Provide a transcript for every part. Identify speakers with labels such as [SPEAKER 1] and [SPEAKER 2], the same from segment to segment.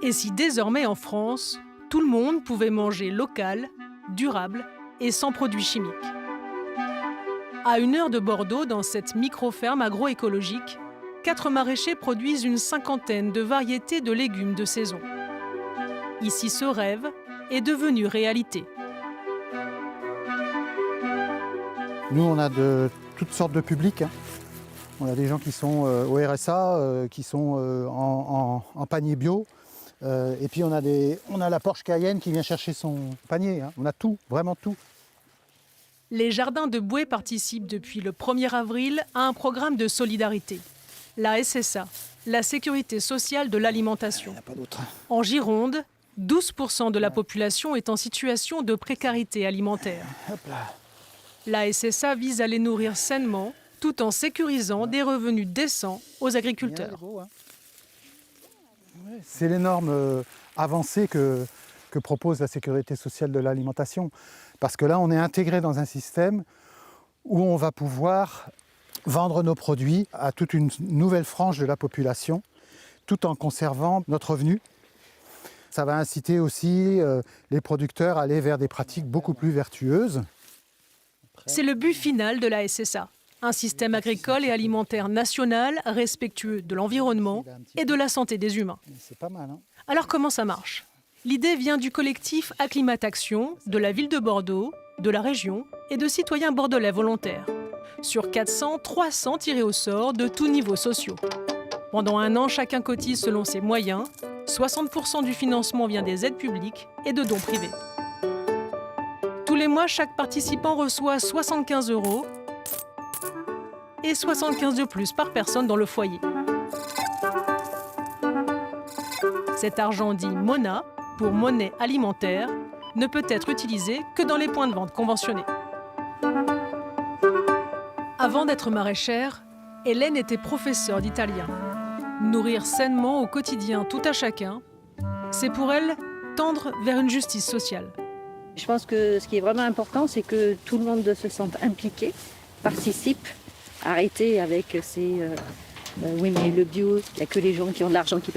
[SPEAKER 1] Et si désormais en France, tout le monde pouvait manger local, durable et sans produits chimiques? À 1 heure de Bordeaux, dans cette micro-ferme agroécologique, 4 maraîchers produisent une cinquantaine de variétés de légumes de saison. Ici, ce rêve est devenu réalité.
[SPEAKER 2] Nous, on a de toutes sortes de publics. On a des gens qui sont au RSA, qui sont en panier bio. Et puis on a la Porsche Cayenne qui vient chercher son panier. On a tout, vraiment tout.
[SPEAKER 1] Les jardins de Boué participent depuis le 1er avril à un programme de solidarité. La SSA, la Sécurité sociale de l'alimentation. En Gironde, 12% de la population est en situation de précarité alimentaire. La SSA vise à les nourrir sainement, tout en sécurisant des revenus décents aux agriculteurs.
[SPEAKER 2] C'est l'énorme avancée que propose la Sécurité sociale de l'alimentation. Parce que là, on est intégré dans un système où on va pouvoir vendre nos produits à toute une nouvelle frange de la population, tout en conservant notre revenu. Ça va inciter aussi les producteurs à aller vers des pratiques beaucoup plus vertueuses.
[SPEAKER 1] C'est le but final de la SSA. Un système agricole et alimentaire national respectueux de l'environnement et de la santé des humains.
[SPEAKER 2] C'est pas mal, hein ?
[SPEAKER 1] Alors comment ça marche? L'idée vient du collectif Acclimatation, de la ville de Bordeaux, de la région et de citoyens bordelais volontaires. Sur 400, 300 tirés au sort de tous niveaux sociaux. Pendant 1 an, chacun cotise selon ses moyens. 60% du financement vient des aides publiques et de dons privés. Tous les mois, chaque participant reçoit 75 € et 75 de plus par personne dans le foyer. Cet argent dit MONA, pour monnaie alimentaire, ne peut être utilisé que dans les points de vente conventionnés. Avant d'être maraîchère, Hélène était professeure d'italien. Nourrir sainement au quotidien tout à chacun, c'est pour elle tendre vers une justice sociale.
[SPEAKER 3] Je pense que ce qui est vraiment important, c'est que tout le monde se sente impliqué, participe, arrêter avec ces... oui, mais le bio, il n'y a que les gens qui ont de l'argent qui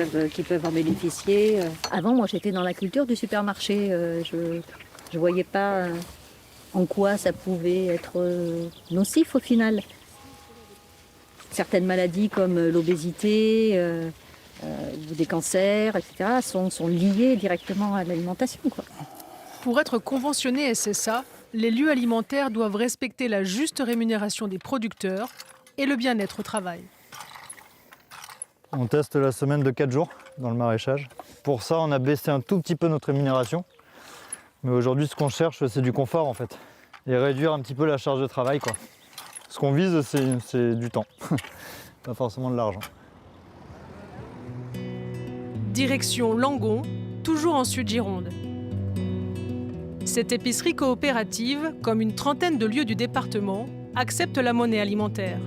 [SPEAKER 3] peuvent en bénéficier. Avant, moi, j'étais dans la culture du supermarché. Je ne voyais pas en quoi ça pouvait être nocif au final. Certaines maladies comme l'obésité, des cancers, etc., sont liées directement à l'alimentation, quoi.
[SPEAKER 1] Pour être conventionné SSA, les lieux alimentaires doivent respecter la juste rémunération des producteurs et le bien-être au travail.
[SPEAKER 4] On teste la semaine de 4 jours dans le maraîchage. Pour ça, on a baissé un tout petit peu notre rémunération. Mais aujourd'hui, ce qu'on cherche, c'est du confort en fait. Et réduire un petit peu la charge de travail, quoi. Ce qu'on vise, c'est du temps, pas forcément de l'argent.
[SPEAKER 1] Direction Langon, toujours en Sud-Gironde. Cette épicerie coopérative, comme une trentaine de lieux du département, accepte la monnaie alimentaire.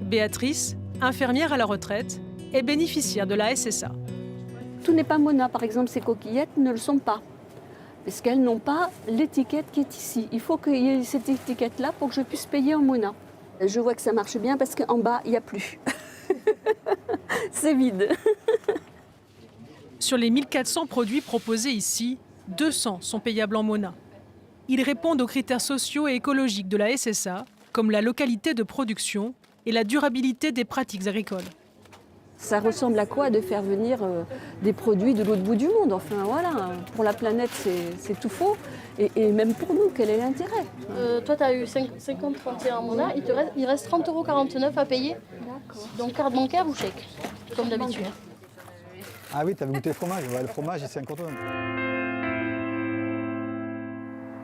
[SPEAKER 1] Béatrice, infirmière à la retraite, est bénéficiaire de la SSA.
[SPEAKER 5] Tout n'est pas MONA, par exemple, ces coquillettes ne le sont pas, parce qu'elles n'ont pas l'étiquette qui est ici. Il faut qu'il y ait cette étiquette-là pour que je puisse payer en MONA. Je vois que ça marche bien parce qu'en bas, il n'y a plus. C'est vide.
[SPEAKER 1] Sur les 1400 produits proposés ici, 200 sont payables en MONA. Ils répondent aux critères sociaux et écologiques de la SSA, comme la localité de production et la durabilité des pratiques agricoles.
[SPEAKER 5] Ça ressemble à quoi de faire venir des produits de l'autre bout du monde? Enfin voilà, pour la planète c'est tout faux. Et même pour nous, quel est l'intérêt?
[SPEAKER 6] Toi tu as eu 50-31 en MONA, il reste 30,49 € à payer. Donc carte bancaire ou chèque, comme d'habitude.
[SPEAKER 2] Ah oui, tu avais goûté le fromage. Ouais, le fromage, c'est incontournable.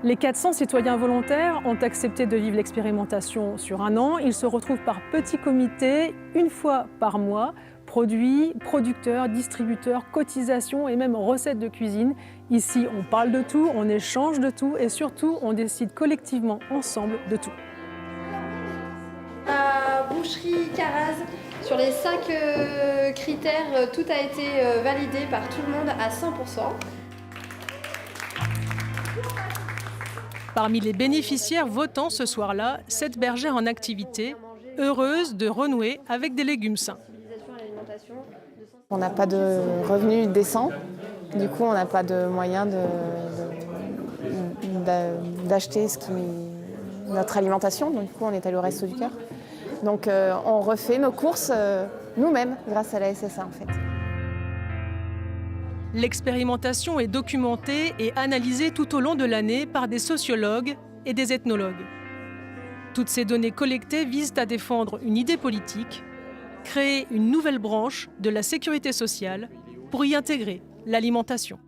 [SPEAKER 1] Les 400 citoyens volontaires ont accepté de vivre l'expérimentation sur 1 an. Ils se retrouvent par petits comités, 1 fois par mois. Produits, producteurs, distributeurs, cotisations et même recettes de cuisine. Ici, on parle de tout, on échange de tout et surtout, on décide collectivement, ensemble, de tout.
[SPEAKER 7] Boucherie Caraz, sur les 5 critères, tout a été validé par tout le monde à 100%.
[SPEAKER 1] Parmi les bénéficiaires votant ce soir-là, cette bergère en activité, heureuse de renouer avec des légumes sains.
[SPEAKER 8] On n'a pas de revenus décents, du coup on n'a pas de moyens d'acheter notre alimentation, donc du coup on est allé au Resto du Cœur. Donc on refait nos courses nous-mêmes grâce à la SSA en fait.
[SPEAKER 1] L'expérimentation est documentée et analysée tout au long de l'année par des sociologues et des ethnologues. Toutes ces données collectées visent à défendre une idée politique, créer une nouvelle branche de la sécurité sociale pour y intégrer l'alimentation.